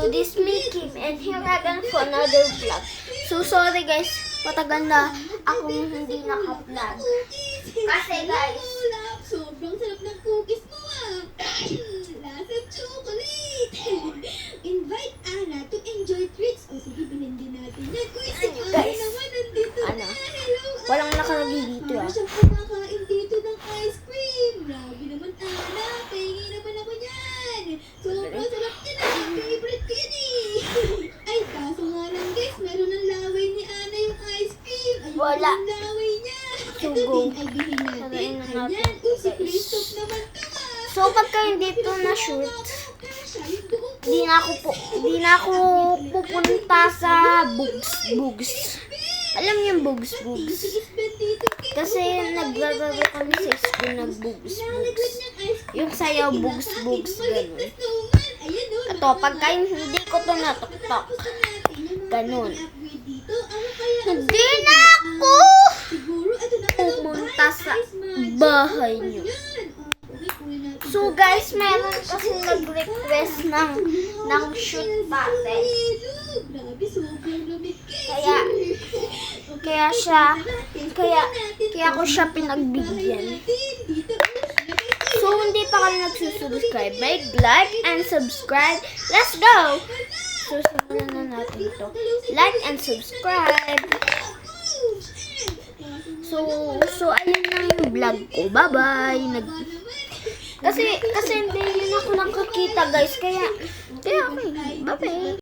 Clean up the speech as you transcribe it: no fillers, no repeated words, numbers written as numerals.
So this me Kim and here again for another vlog. So sorry guys, matagal na akong hindi naka-vlog. Kasi guys, sobrang sarap ng cookies mo ah. Lasang chocolate. Invite Ana to enjoy treats. O sige, bilhin din natin yan. Kuy, si Ana guys, naman nandito ano? na. Hello, Walang nakalagay dito Ana. ah. Siyang kumakain dito ng ice cream. Grabe naman Ana. Pahingi naman ako yan. Sobrang sarap yan ah. Favorite ko yan eh. Ay, kaso nga lang guys, meron ng laway ni Ana yung ice cream. Ayun Wala. yung laway niya. So, Ito go. din ay bilhin natin. Sarayin na natin Ayan. ito, Uy, si guys. Christoph naman to ah. So pagka hindi to na shoot, di na ako pupunta sa bugs. Alam niyo yung bugs. Kasi naglalaro kami sa school ng bugs. Yung sayaw bugs ganun. Ito, pagka hindi ko to natuktok, ganun. Hindi na ako pupunta sa bahay niyo. So guys, meron kasi nag-request ng shoot button. Kaya ko siya pinagbigyan. So hindi pa kayo nagsusubscribe, like and subscribe. Let's go! So simulan na natin ito. Like and subscribe. So ayun lang yung vlog ko. Bye-bye. Kasi hindi yun ako nakakita guys. Kaya okay. Bye-bye.